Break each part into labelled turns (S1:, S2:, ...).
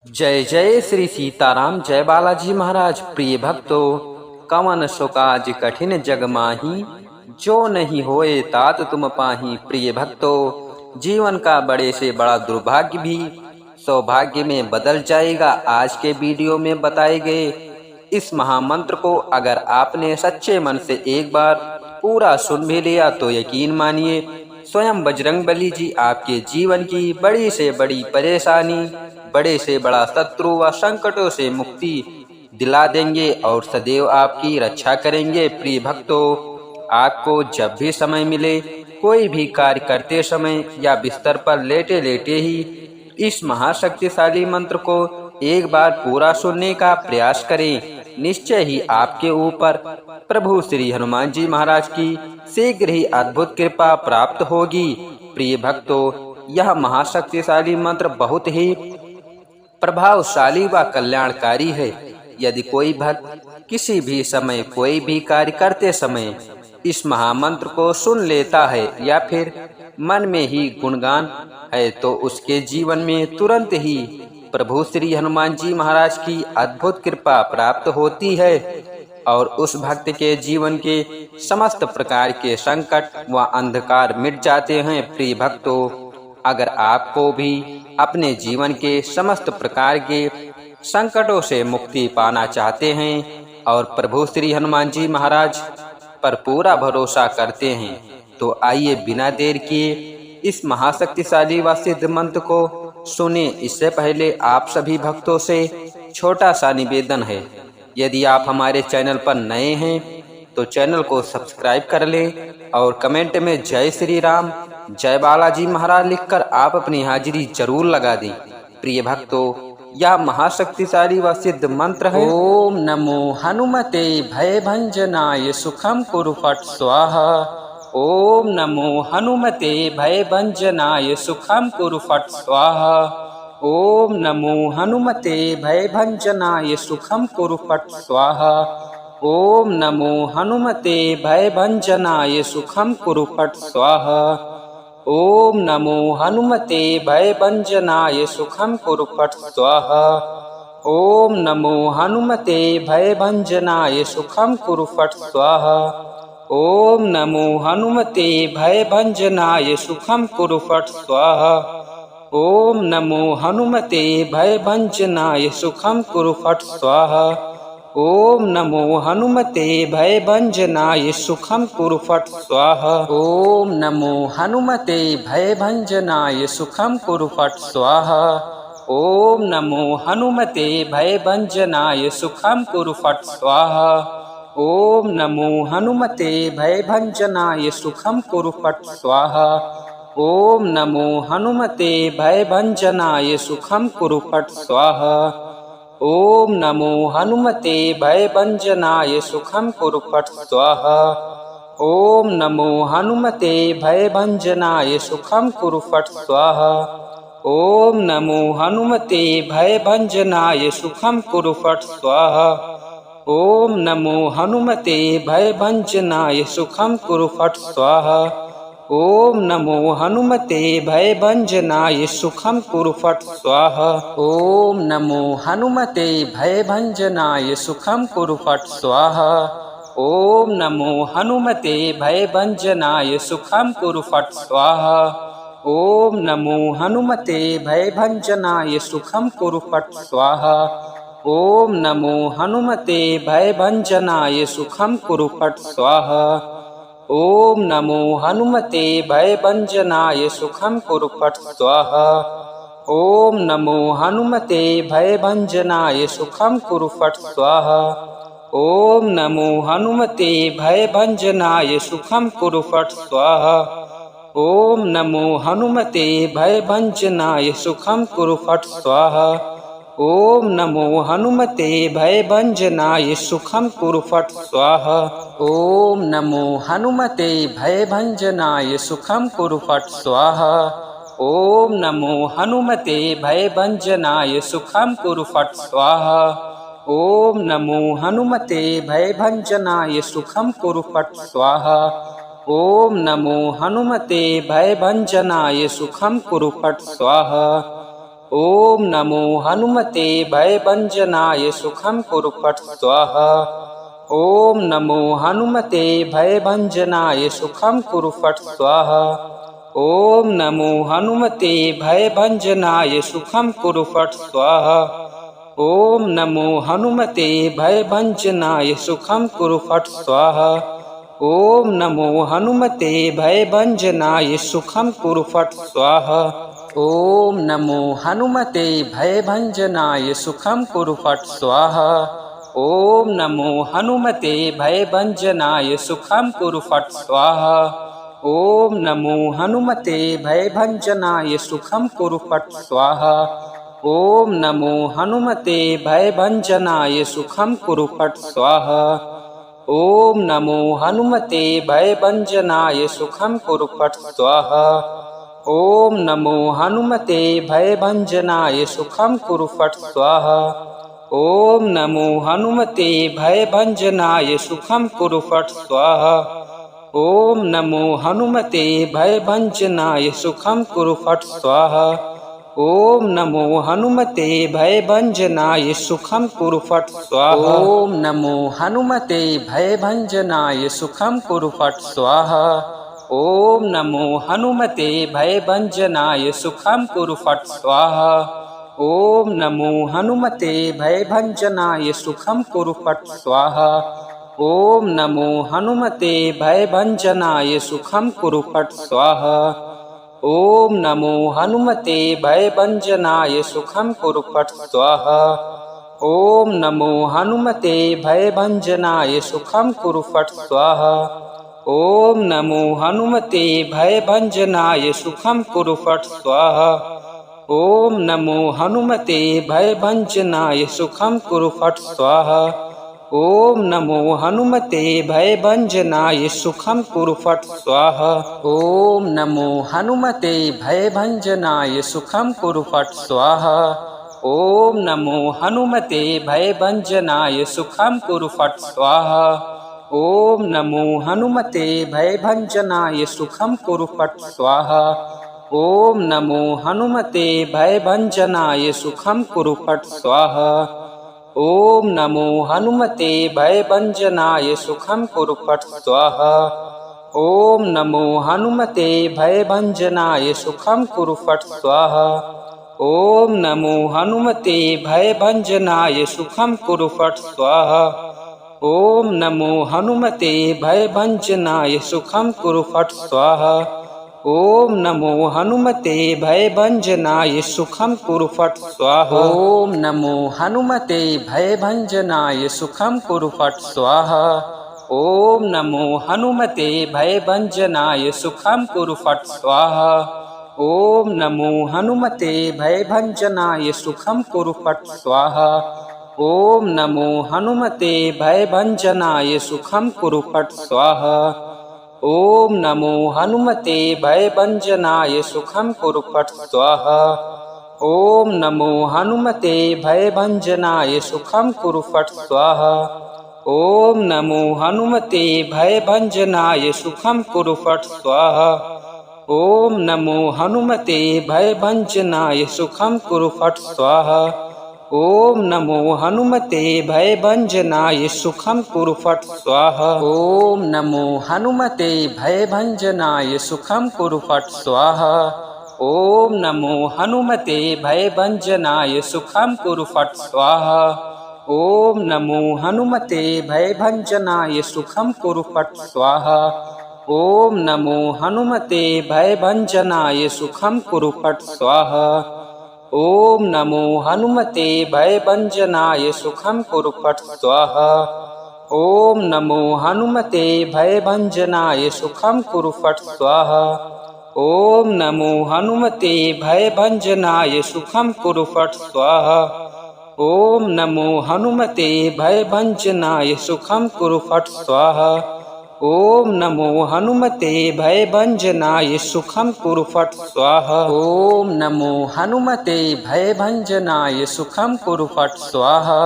S1: जय जय श्री सीताराम, जय बालाजी महाराज। प्रिय भक्तों, कवन सो काज कठिन जग माही, जो नहीं होए तात तुम पाही। प्रिय भक्तों, जीवन का बड़े से बड़ा दुर्भाग्य भी सौभाग्य में बदल जाएगा। आज के वीडियो में बताए गए इस महामंत्र को अगर आपने सच्चे मन से एक बार पूरा सुन भी लिया तो यकीन मानिए स्वयं बजरंगबली जी आपके जीवन की बड़ी से बड़ी परेशानी, बड़े से बड़ा शत्रु व संकटों से मुक्ति दिला देंगे और सदैव आपकी रक्षा करेंगे। प्रिय भक्तों, आपको जब भी समय मिले, कोई भी कार्य करते समय या बिस्तर पर लेटे लेटे ही इस महाशक्तिशाली मंत्र को एक बार पूरा सुनने का प्रयास करें। निश्चय ही आपके ऊपर प्रभु श्री हनुमान जी महाराज की शीघ्र ही अद्भुत कृपा प्राप्त होगी। प्रिय भक्तों, यह महाशक्तिशाली मंत्र बहुत ही प्रभावशाली व कल्याणकारी है। यदि कोई भक्त किसी भी समय कोई भी कार्य करते समय इस महामंत्र को सुन लेता है या फिर मन में ही गुणगान है तो उसके जीवन में तुरंत ही प्रभु श्री हनुमान जी महाराज की अद्भुत कृपा प्राप्त होती है और उस भक्त के जीवन के समस्त प्रकार के संकट व अंधकार मिट जाते हैं। प्रिय भक्तों, अगर आपको भी अपने जीवन के समस्त प्रकार के संकटों से मुक्ति पाना चाहते हैं और प्रभु श्री हनुमान जी महाराज पर पूरा भरोसा करते हैं तो आइए बिना देर किए इस महाशक्तिशाली व सिद्ध मंत्र को सुने। इससे पहले आप सभी भक्तों से छोटा सा निवेदन है, यदि आप हमारे चैनल पर नए हैं तो चैनल को सब्सक्राइब कर लें और कमेंट में जय श्री राम, जय बालाजी महाराज लिखकर आप अपनी हाजिरी जरूर लगा दें। प्रिय भक्तों, यह महाशक्तिशाली व सिद्ध मंत्र है। ओम नमो हनुमते भय भंजनाय सुखम कुरु फट स्वाहा। ओम नमो हनुमते भय भंजनाय सुखम कुरु फट स्वाहा। ओम नमो हनुमते भय भंजनाय सुखम कुरु फट स्वाहा। ओम नमो हनुमते भय भंजनाय सुखम कुरु फट स्वाहा। ओम नमो हनुमते भय भंजनाय सुखम कुरु फट स्वाहा। ओम नमो हनुमते भय भंजनाय सुखम कुरु फट स्वाहा। ओम नमो हनुमते भय भंजनाय सुखम कुरु फट स्वाहा। ओम नमो हनुमते भय भंजनाय सुखम कुरु फट स्वाहा। ओम नमो हनुमते भय भंजनाय सुखम कुरु फट स्वाहा। ओम नमो हनुमते भय भंजनाय सुखम कुरु फट स्वाहा। ओम नमो हनुमते भय भंजनाय सुखम कुरु फट स्वाहा। ओम नमो हनुमते भय भंजनाय सुखम कुरु फट स्वाहा। ओम नमो हनुमते भय भंजनाय सुखम कुरु फट स्वाहा। ओम नमो हनुमते भय भंजनाय सुखम कुरु फट स्वाहा। ओम नमो हनुमते भय भंजनाय सुखम कुरु फट स्वाहा। ओम नमो हनुमते भय भंजनाय सुखम कुरु फट स्वाहा। ओम नमो हनुमते भय भंजनाय सुखम कुरु फट स्वाहा। ओम नमो हनुमते भय भंजनाय सुखम कुरु फट स्वाहा। ओम नमो हनुमते भय भंजनाय सुखम कुरु फट स्वाहा। ओम नमो हनुमते भय भंजनाय सुखम कुरु फट स्वाहा। ओम नमो हनुमते भय भंजनाय सुखम कुरु फट स्वाहा। ओम नमो हनुमते भय भंजनाय सुखम कुरु फट स्वाहा। ओम नमो हनुमते भय भंजनाय सुखम कुरु फट स्वाहा। ओम नमो हनुमते भय भंजनाय सुखम कुरु फट स्वाहा। ओम नमो हनुमते भय भंजनाय सुखम कुरु फट स्वाहा। ओम नमो हनुमते भय भंजनाय सुखम कुरु फट स्वाहा। ओम नमो हनुमते भय भंजनाय सुखम कुरु फट स्वाहा। ओम नमो हनुमते भय भंजनाय सुखम कुरु फट स्वाहा। ओम नमो हनुमते भय भंजनाय सुखम कुरु फट स्वाहा। ओम नमो हनुमते भय भंजनाय सुखम कुरु फट स्वाहा। ओम नमो हनुमते भय भंजनाय सुखम कुरु फट स्वाहा। ॐ नमो हनुमते भयभञ्जनाय सुखं कुरु फट् स्वाहा। ॐ नमो हनुमते भयभञ्जनाय सुखं कुरु फट् स्वाहा। ॐ नमो हनुमते भयभञ्जनाय सुखं कुरु फट् स्वाहा। ॐ नमो हनुमते भयभञ्जनाय सुखं कुरु फट् स्वाहा। ॐ नमो हनुमते भयभञ्जनाय सुखं कुरु फट् स्वाहा। ॐ नमो हनुमते भयभञ्जनाय सुखं कुरु फट् स्वाहा। ॐ नमो हनुमते भयभञ्जनाय सुखं कुरु फट् स्वाहा। ॐ नमो हनुमते भयभञ्जनाय सुखं कुरु फट् स्वाहा। ॐ नमो हनुमते भयभञ्जनाय सुखं कुरु फट् स्वाहा। ॐ नमो हनुमते भयभञ्जनाय सुखं कुरु फट् स्वाहा। ॐ नमो हनुमते भयभञ्जनाय सुखं कुरु फट् स्वाहा। ॐ नमो हनुमते भयभञ्जनाय सुखं कुरु फट् स्वाहा। ॐ नमो हनुमते भयभञ्जनाय सुखं कुरु फट् स्वाहा। ॐ नमो हनुमते भयभञ्जनाय सुखं कुरु फट् स्वाहा। ॐ नमो हनुमते भयभञ्जनाय सुखं कुरु फट् स्वाहा। ॐ नमो हनुमते भयभञ्जनाय सुखं कुरु फट् स्वाहा। ॐ नमो हनुमते भयभञ्जनाय सुखं कुरु फट् स्वाहा। ॐ नमो हनुमते भयभञ्जनाय सुखं कुरु फट् स्वाहा। ॐ नमो हनुमते भयभञ्जनाय सुखं कुरु फट् स्वाहा। ॐ नमो हनुमते भयभञ्जनाय सुखं कुरु फट् स्वाहा। ॐ नमो हनुमते भयभञ्जनाय सुखं कुरु फट् स्वाहा। ॐ नमो हनुमते भयभञ्जनाय सुखं कुरु फट् स्वाहा। ॐ नमो हनुमते भयभञ्जनाय सुखं कुरु फट् स्वाहा। ॐ नमो हनुमते भयभञ्जनाय सुखं कुरु फट् स्वाहा। ॐ नमो हनुमते भयभञ्जनाय सुखं कुरु फट् स्वाहा। ॐ नमो हनुमते भयभञ्जनाय सुखं कुरु फट् स्वाहा। ॐ नमो हनुमते भयभञ्जनाय सुखं कुरु फट् स्वाहा। ॐ नमो हनुमते भयभञ्जनाय सुखं कुरु फट् स्वाहा। ॐ नमो हनुमते भयभञ्जनाय सुखं कुरु फट् स्वाहा। ॐ नमो हनुमते भयभञ्जनाय सुखं कुरु फट् स्वाहा। ॐ नमो हनुमते भयभञ्जनाय सुखं कुरु फट् स्वाहा। ॐ नमो हनुमते भयभञ्जनाय सुखं कुरु फट् स्वाहा। ॐ नमो हनुमते भयभञ्जनाय सुखं कुरु फट् स्वाहा। ॐ नमो हनुमते भयभञ्जनाय सुखं कुरु फट् स्वाहा। ॐ नमो हनुमते भयभञ्जनाय सुखं कुरु फट् स्वाहा। ॐ नमो हनुमते भयभञ्जनाय सुखं कुरु फट् स्वाहा। ॐ नमो हनुमते भयभञ्जनाय सुखं कुरु फट् स्वाहा। ॐ नमो हनुमते भयभञ्जनाय सुखं कुरु फट् स्वाहा। ॐ नमो हनुमते भयभञ्जनाय सुखं कुरु फट् स्वाहा। ॐ नमो हनुमते भयभञ्जनाय सुखं कुरु फट् स्वाहा। ॐ नमो हनुमते भयभञ्जनाय सुखं कुरु फट् स्वाहा। ॐ नमो हनुमते भयभञ्जनाय सुखं कुरु फट् स्वाहा। ॐ नमो हनुमते भयभञ्जनाय सुखं कुरु फट् स्वाहा। ॐ नमो हनुमते भयभञ्जनाय सुखं कुरु फट् स्वाहा। ॐ नमो हनुमते भयभञ्जनाय सुखं कुरु फट् स्वाहा। ॐ नमो हनुमते भयभञ्जनाय सुखं कुरु फट् स्वाहा। ॐ नमो हनुमते भयभञ्जनाय सुखं कुरु फट् स्वाहा। ॐ नमो हनुमते भयभञ्जनाय सुखं कुरु फट् स्वाहा। ॐ नमो हनुमते भयभञ्जनाय सुखं कुरु फट् स्वाहा। ॐ नमो हनुमते भयभञ्जनाय सुखं कुरु फट् स्वाहा। ॐ नमो हनुमते भयभञ्जनाय सुखं कुरु फट् स्वाहा।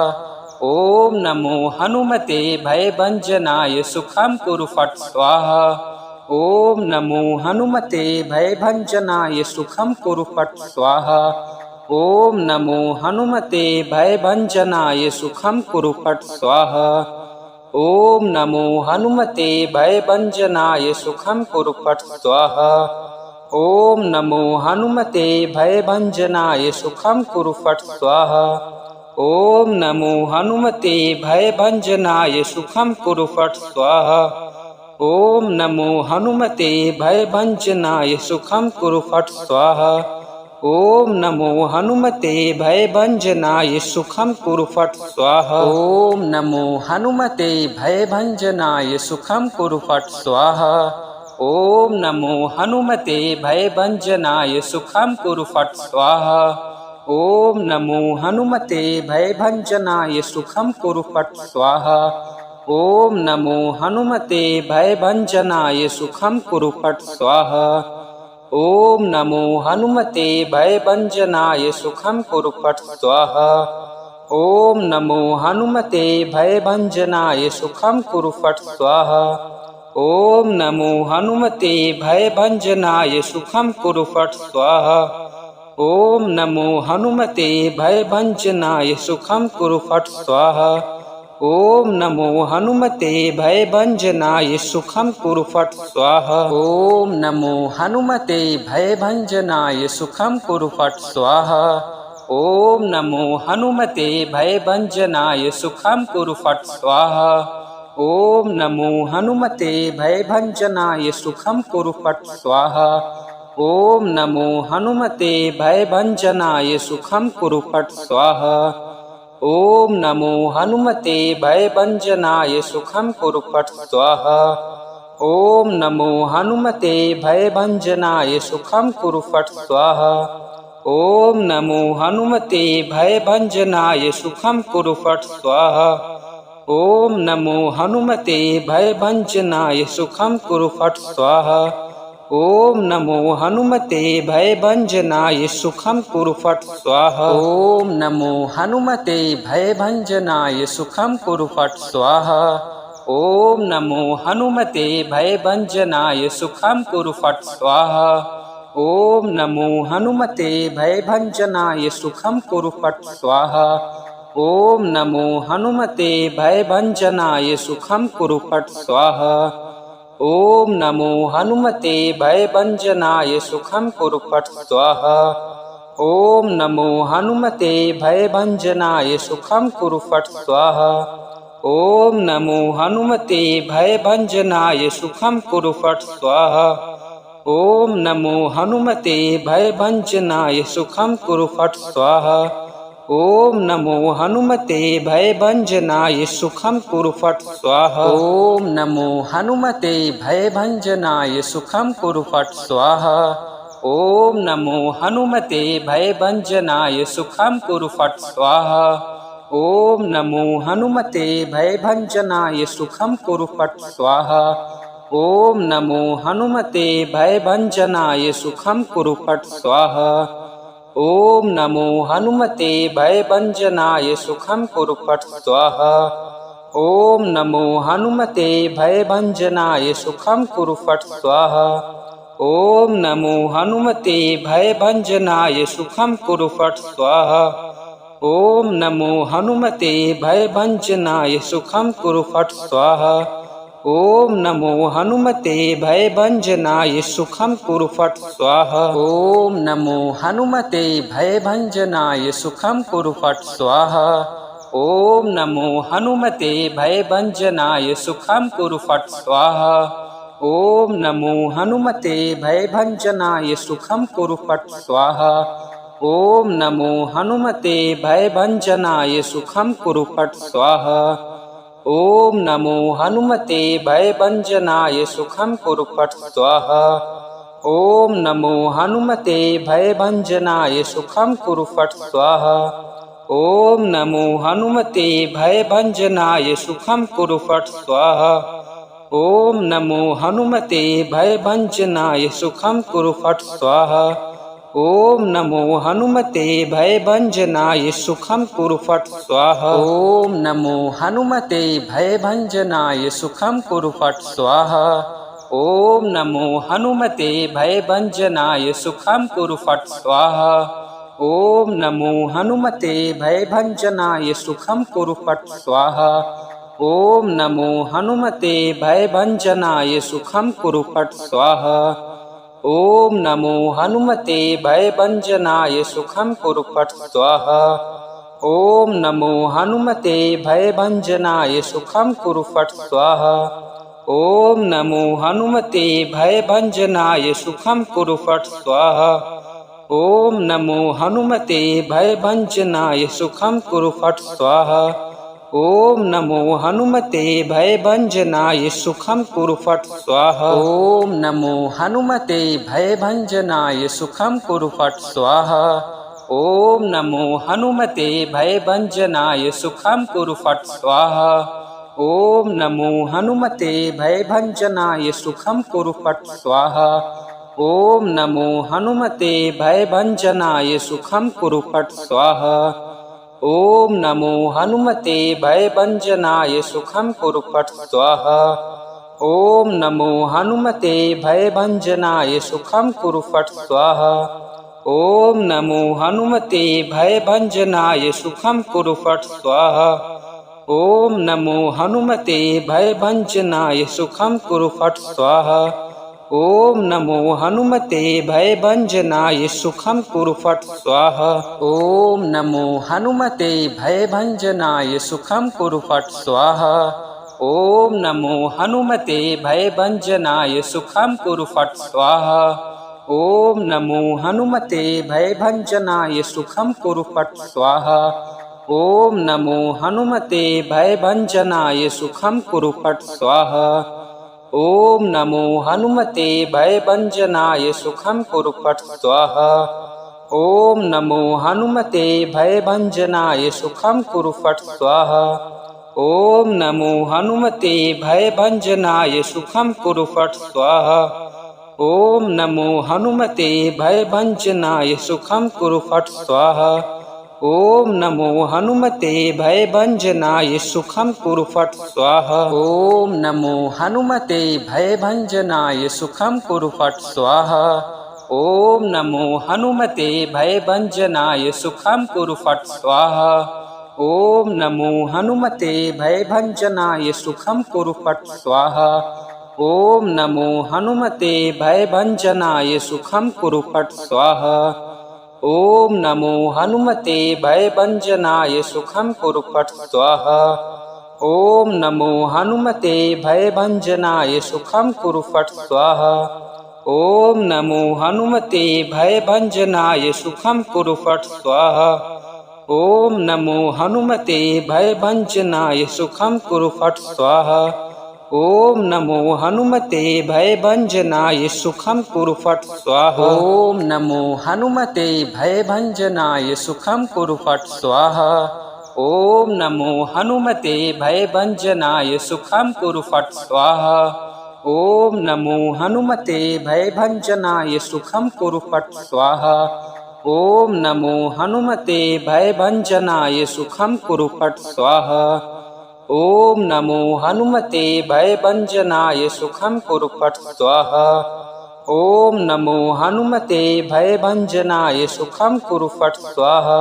S1: ॐ नमो हनुमते भयभञ्जनाय सुखं कुरु फट् स्वाहा। ॐ नमो हनुमते भयभञ्जनाय सुखं कुरु फट् स्वाहा। ॐ नमो हनुमते भयभञ्जनाय सुखं कुरु फट् स्वाहा। ॐ नमो हनुमते भयभञ्जनाय सुखं कुरु फट् स्वाहा। ॐ नमो हनुमते भयभञ्जनाय सुखं कुरु फट् स्वाहा। ॐ नमो हनुमते भयभञ्जनाय सुखं कुरु फट् स्वाहा। ॐ नमो हनुमते भयभञ्जनाय सुखं कुरु फट् स्वाहा। ॐ नमो हनुमते भयभञ्जनाय सुखं कुरु फट् स्वाहा। ॐ नमो हनुमते भयभञ्जनाय सुखं कुरु फट् स्वाहा। ॐ नमो हनुमते भयभञ्जनाय सुखं कुरु फट् स्वाहा। ॐ नमो हनुमते भयभञ्जनाय सुखं कुरु फट् स्वाहा। ॐ नमो हनुमते भयभञ्जनाय सुखं कुरु फट् स्वाहा। ॐ नमो हनुमते भयभञ्जनाय सुखं कुरु फट् स्वाहा। ॐ नमो हनुमते भयभञ्जनाय सुखं कुरु फट् स्वाहा। ॐ नमो हनुमते भयभञ्जनाय सुखं कुरु फट् स्वाहा। ॐ नमो हनुमते भयभञ्जनाय सुखं कुरु फट् स्वाहा। ॐ नमो हनुमते भयभञ्जनाय सुखं कुरु फट् स्वाहा। ॐ नमो हनुमते भयभञ्जनाय सुखं कुरु फट् स्वाहा। ॐ नमो हनुमते भयभञ्जनाय सुखं कुरु फट् स्वाहा। ॐ नमो हनुमते भयभञ्जनाय सुखं कुरु फट् स्वाहा। ॐ नमो हनुमते भयभञ्जनाय सुखं कुरु फट् स्वाहा। ॐ नमो हनुमते भयभञ्जनाय सुखं कुरु फट् स्वाहा। ॐ नमो हनुमते भयभञ्जनाय सुखं कुरु फट् स्वाहा। ॐ नमो हनुमते भयभञ्जनाय सुखं कुरु फट् स्वाहा। ॐ नमो हनुमते भयभञ्जनाय सुखं कुरु फट् स्वाहा। ॐ नमो हनुमते भयभञ्जनाय सुखं कुरु फट् स्वाहा। ॐ नमो हनुमते भयभञ्जनाय सुखं कुरु फट् स्वाहा। ॐ नमो हनुमते भयभञ्जनाय सुखं कुरु फट् स्वाहा। ॐ नमो हनुमते भयभञ्जनाय सुखं कुरु फट् स्वाहा। ॐ नमो हनुमते भयभञ्जनाय सुखं कुरु फट् स्वाहा। ॐ नमो हनुमते भयभञ्जनाय सुखं कुरु फट् स्वाहा। ॐ नमो हनुमते भयभञ्जनाय सुखं कुरु फट् स्वाहा। ॐ नमो हनुमते भयभञ्जनाय सुखं कुरु फट् स्वाहा। ॐ नमो हनुमते भयभञ्जनाय सुखं कुरु फट् स्वाहा। ॐ नमो हनुमते भयभञ्जनाय सुखं कुरु फट् स्वाहा। ॐ नमो हनुमते भयभञ्जनाय सुखं कुरु फट् स्वाहा। ॐ नमो हनुमते भयभञ्जनाय सुखं कुरु फट् स्वाहा। ॐ नमो हनुमते भयभञ्जनाय सुखं कुरु फट् स्वाहा। ॐ नमो हनुमते भयभञ्जनाय सुखं कुरु फट् स्वाहा। ॐ नमो हनुमते भयभञ्जनाय सुखं कुरु फट् स्वाहा। ॐ नमो हनुमते भयभञ्जनाय सुखं कुरु फट् स्वाहा। ॐ नमो हनुमते भयभञ्जनाय सुखं कुरु फट् स्वाहा। ॐ नमो हनुमते भयभञ्जनाय सुखं कुरु फट् स्वाहा। ॐ नमो हनुमते भयभञ्जनाय सुखं कुरु फट् स्वाहा। ॐ नमो हनुमते भयभञ्जनाय सुखं कुरु फट् स्वाहा। ॐ नमो हनुमते भयभञ्जनाय सुखं कुरु फट् स्वाहा। ॐ नमो हनुमते भयभञ्जनाय सुखं कुरु फट् स्वाहा। ॐ नमो हनुमते भयभञ्जनाय सुखं कुरु फट् स्वाहा। ॐ नमो हनुमते भयभञ्जनाय सुखं कुरु फट् स्वाहा। ॐ नमो हनुमते भयभञ्जनाय सुखं कुरु फट् स्वाहा। ॐ नमो हनुमते भयभञ्जनाय सुखं कुरु फट् स्वाहा। ॐ नमो हनुमते भयभञ्जनाय सुखं कुरु फट् स्वाहा। ॐ नमो हनुमते भयभञ्जनाय सुखं कुरु फट् स्वाहा। ॐ नमो हनुमते भयभञ्जनाय सुखं कुरु फट् स्वाहा। ॐ नमो हनुमते भयभञ्जनाय सुखं कुरु फट् स्वाहा। ॐ नमो हनुमते भयभञ्जनाय सुखं कुरु फट् स्वाहा। ॐ नमो हनुमते भयभञ्जनाय सुखं कुरु फट् स्वाहा। ॐ नमो हनुमते भयभञ्जनाय सुखं कुरु फट् स्वाहा। ॐ नमो हनुमते भयभञ्जनाय सुखं कुरु फट् स्वाहा। ॐ नमो हनुमते भयभञ्जनाय सुखं कुरु फट् स्वाहा। ॐ नमो हनुमते भयभञ्जनाय सुखं कुरु फट् स्वाहा। ॐ नमो हनुमते भयभञ्जनाय सुखं कुरु फट् स्वाहा। ॐ नमो हनुमते भयभञ्जनाय सुखं कुरु फट् स्वाहा। ॐ नमो हनुमते भयभञ्जनाय सुखं कुरु फट् स्वाहा। ॐ नमो हनुमते भयभञ्जनाय सुखं कुरु फट् स्वाहा। ॐ नमो हनुमते भयभञ्जनाय सुखं कुरु फट् स्वाहा। ॐ नमो हनुमते भयभञ्जनाय सुखं कुरु फट् स्वाहा। ॐ नमो हनुमते भयभञ्जनाय सुखं कुरु फट् स्वाहा। ॐ नमो हनुमते भयभञ्जनाय सुखं कुरु फट् स्वाहा। ॐ नमो हनुमते भयभञ्जनाय सुखं कुरु फट् स्वाहा। ॐ नमो हनुमते भयभञ्जनाय सुखं कुरु फट् स्वाहा। ॐ नमो हनुमते भयभञ्जनाय सुखं कुरु फट् स्वाहा। ॐ नमो हनुमते भयभञ्जनाय सुखं कुरु फट् स्वाहा। ॐ नमो हनुमते भयभञ्जनाय सुखं कुरु फट् स्वाहा। ॐ नमो हनुमते भयभञ्जनाय सुखं कुरु फट् स्वाहा। ॐ नमो हनुमते भयभञ्जनाय सुखं कुरु फट् स्वाहा। ॐ नमो हनुमते भयभञ्जनाय सुखं कुरु फट् स्वाहा। ॐ नमो हनुमते भयभञ्जनाय सुखं कुरु फट् स्वाहा। ॐ नमो हनुमते भयभञ्जनाय सुखं कुरु फट् स्वाहा। ॐ नमो हनुमते भयभञ्जनाय सुखं कुरु फट् स्वाहा। ॐ नमो हनुमते भयभञ्जनाय सुखं कुरु फट् स्वाहा। ॐ नमो हनुमते भयभञ्जनाय सुखं कुरु फट् स्वाहा। ॐ नमो हनुमते भयभञ्जनाय सुखं कुरु फट् स्वाहा। ॐ नमो हनुमते भयभञ्जनाय सुखं कुरु फट् स्वाहा। ॐ नमो हनुमते भयभञ्जनाय सुखं कुरु फट् स्वाहा। ॐ नमो हनुमते भयभञ्जनाय सुखं कुरु फट् स्वाहा। ॐ नमो हनुमते भयभञ्जनाय सुखं कुरु फट् स्वाहा। ॐ नमो हनुमते भयभञ्जनाय सुखं कुरु फट् स्वाहा। ॐ नमो हनुमते भयभञ्जनाय सुखं कुरु फट् स्वाहा। ॐ नमो हनुमते भयभञ्जनाय सुखं कुरु फट् स्वाहा। ॐ नमो हनुमते भयभञ्जनाय सुखं कुरु फट् स्वाहा। ॐ नमो हनुमते भयभञ्जनाय सुखं कुरु फट् स्वाहा। ॐ नमो हनुमते भयभञ्जनाय सुखं कुरु फट् स्वाहा। ॐ नमो हनुमते भयभञ्जनाय सुखं कुरु फट् स्वाहा। ॐ नमो हनुमते भयभञ्जनाय सुखं कुरु फट् स्वाहा।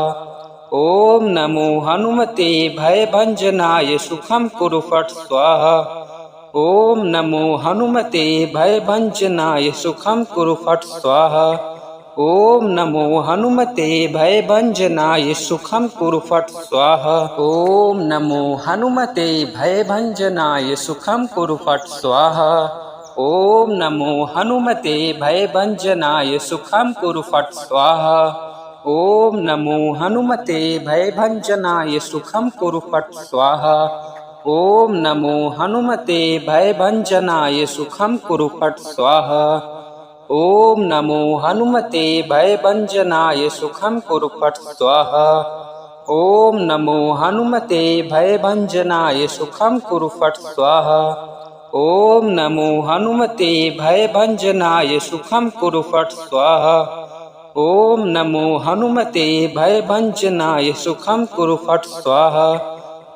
S1: ॐ नमो हनुमते भयभञ्जनाय सुखं कुरु फट् स्वाहा। ॐ नमो हनुमते भयभञ्जनाय सुखं कुरु फट् स्वाहा। ॐ नमो हनुमते भयभञ्जनाय सुखं कुरु फट् स्वाहा। ॐ नमो हनुमते भयभञ्जनाय सुखं कुरु फट् स्वाहा। ॐ नमो हनुमते भयभञ्जनाय सुखं कुरु फट् स्वाहा। ॐ नमो हनुमते भयभञ्जनाय सुखं कुरु फट् स्वाहा। ॐ नमो हनुमते भयभञ्जनाय सुखं कुरु फट् स्वाहा। ॐ नमो हनुमते भयभञ्जनाय सुखं कुरु फट् स्वाहा। ॐ नमो हनुमते भयभञ्जनाय सुखं कुरु फट् स्वाहा। ॐ नमो हनुमते भयभञ्जनाय सुखं कुरु फट् स्वाहा। ॐ नमो हनुमते भयभञ्जनाय सुखं कुरु फट् स्वाहा।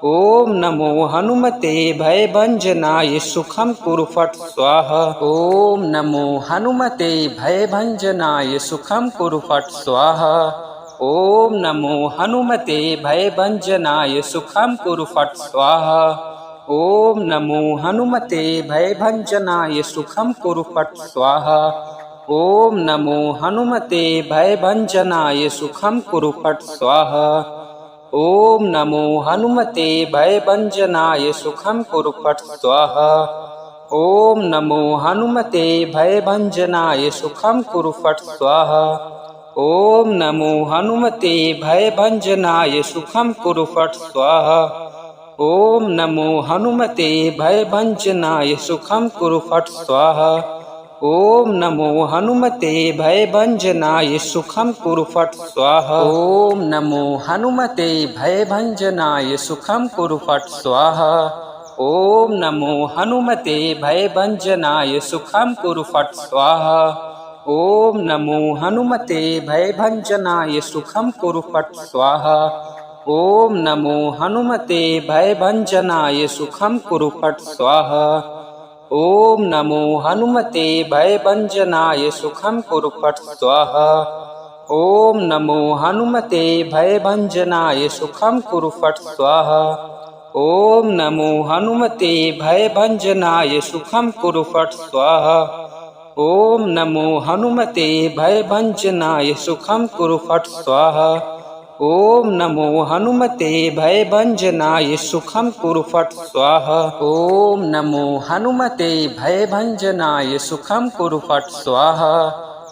S1: ॐ नमो हनुमते भयभञ्जनाय सुखं कुरु फट् स्वाहा। ॐ नमो हनुमते भयभञ्जनाय सुखं कुरु फट् स्वाहा। ॐ नमो हनुमते भयभञ्जनाय सुखं कुरु फट् स्वाहा। ॐ नमो हनुमते भयभञ्जनाय सुखं कुरु फट् स्वाहा। ॐ नमो हनुमते भयभञ्जनाय सुखं कुरु फट् स्वाहा। ॐ नमो हनुमते भयभञ्जनाय सुखं कुरु फट् स्वाहा। ॐ नमो हनुमते भयभञ्जनाय सुखं कुरु फट् स्वाहा। ॐ नमो हनुमते भयभञ्जनाय सुखं कुरु फट् स्वाहा। ॐ नमो हनुमते भयभञ्जनाय सुखं कुरु फट् स्वाहा। ॐ नमो हनुमते भयभञ्जनाय सुखं कुरु फट् स्वाहा। ॐ नमो हनुमते भयभञ्जनाय सुखं कुरु फट् स्वाहा। ॐ नमो हनुमते भयभञ्जनाय सुखं कुरु फट् स्वाहा। ॐ नमो हनुमते भयभञ्जनाय सुखं कुरु फट् स्वाहा। ॐ नमो हनुमते भयभञ्जनाय सुखं कुरु फट् स्वाहा। ॐ नमो हनुमते भयभञ्जनाय सुखं कुरु फट् स्वाहा। ॐ नमो हनुमते भयभञ्जनाय सुखं कुरु फट् स्वाहा। ॐ नमो हनुमते भयभञ्जनाय सुखं कुरु फट् स्वाहा। ॐ नमो हनुमते भयभञ्जनाय सुखं कुरु फट् स्वाहा। ॐ नमो हनुमते भयभञ्जनाय सुखं कुरु फट् स्वाहा। ॐ नमो हनुमते भयभञ्जनाय सुखं कुरु फट् स्वाहा।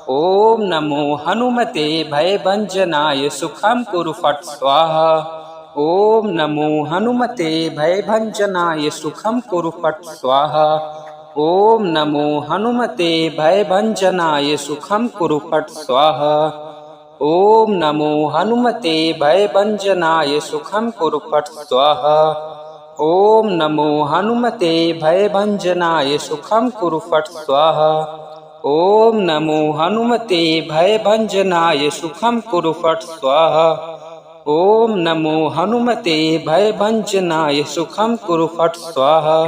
S1: ॐ नमो हनुमते भयभञ्जनाय सुखं कुरु फट् स्वाहा। ॐ नमो हनुमते भयभञ्जनाय सुखं कुरु फट् स्वाहा। ॐ नमो हनुमते भयभञ्जनाय सुखं कुरु फट् स्वाहा। ॐ नमो हनुमते भयभञ्जनाय सुखं कुरु फट् स्वाहा। ॐ नमो हनुमते भयभञ्जनाय सुखं कुरु फट् स्वाहा। ॐ नमो हनुमते भयभञ्जनाय सुखं कुरु फट् स्वाहा। ॐ नमो हनुमते भयभञ्जनाय सुखं कुरु फट् स्वाहा।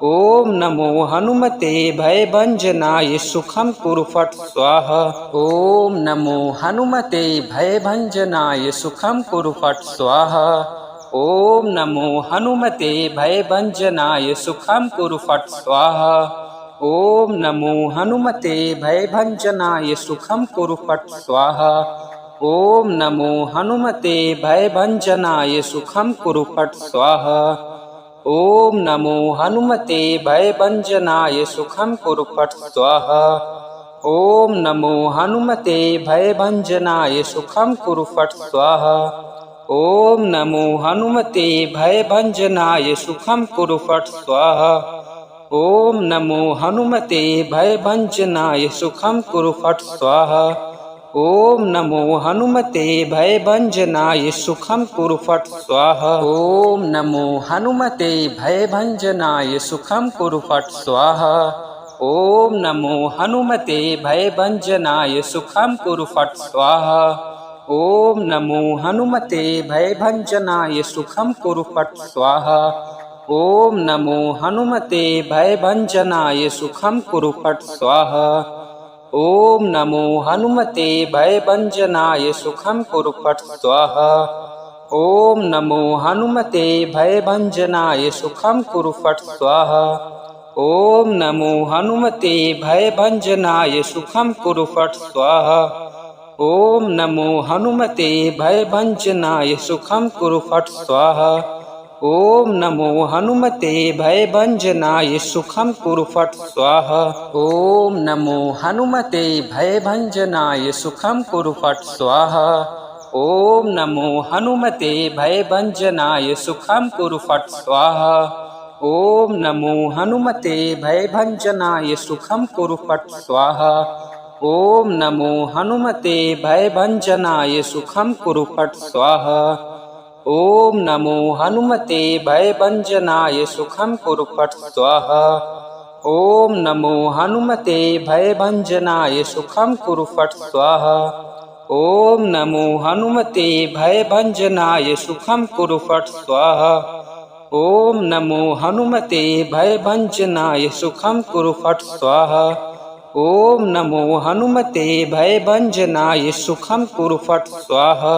S1: ॐ नमो हनुमते भयभञ्जनाय सुखं कुरु फट् स्वाहा। ॐ नमो हनुमते भयभञ्जनाय सुखं कुरु फट् स्वाहा। ॐ नमो हनुमते भयभञ्जनाय सुखं कुरु फट् स्वाहा। ॐ नमो हनुमते भयभञ्जनाय सुखं कुरु फट् स्वाहा। ॐ नमो हनुमते भयभञ्जनाय सुखं कुरु फट् स्वाहा। ॐ नमो हनुमते भयभञ्जनाय सुखं कुरु फट् स्वाहा। ॐ नमो हनुमते भयभञ्जनाय सुखं कुरु फट् स्वाहा। ॐ नमो हनुमते भयभञ्जनाय सुखं कुरु फट् स्वाहा। ॐ नमो हनुमते भयभञ्जनाय सुखं कुरु फट् स्वाहा। ॐ नमो हनुमते भयभञ्जनाय सुखं कुरु फट् स्वाहा। ॐ नमो हनुमते भयभञ्जनाय सुखं कुरु फट् स्वाहा। ॐ नमो हनुमते भयभञ्जनाय सुखं कुरु फट् स्वाहा। ॐ नमो हनुमते भयभञ्जनाय सुखं कुरु फट् स्वाहा। ॐ नमो हनुमते भयभञ्जनाय सुखं कुरु फट् स्वाहा। ॐ नमो हनुमते भयभञ्जनाय सुखं कुरु फट् स्वाहा। ॐ नमो हनुमते भयभञ्जनाय सुखं कुरु फट् स्वाहा। ॐ नमो हनुमते भयभञ्जनाय सुखं कुरु फट् स्वाहा। ॐ नमो हनुमते भयभञ्जनाय सुखं कुरु फट् स्वाहा। ॐ नमो हनुमते भयभञ्जनाय सुखं कुरु फट् स्वाहा। ॐ नमो हनुमते भयभञ्जनाय सुखं कुरु फट् स्वाहा। ॐ नमो हनुमते भयभञ्जनाय सुखं कुरु फट् स्वाहा। ॐ नमो हनुमते भयभञ्जनाय सुखं कुरु फट् स्वाहा। ॐ नमो हनुमते भयभञ्जनाय सुखं कुरु फट् स्वाहा। ॐ नमो हनुमते भयभञ्जनाय सुखं कुरु फट् स्वाहा। ॐ नमो हनुमते भयभञ्जनाय सुखं कुरु फट् स्वाहा। ॐ नमो हनुमते भयभञ्जनाय सुखं कुरु फट् स्वाहा। ॐ नमो हनुमते भयभञ्जनाय सुखं कुरु फट् स्वाहा। ओम नमो हनुमते भयभंजनाय सुखम कुरु फट स्वाहा।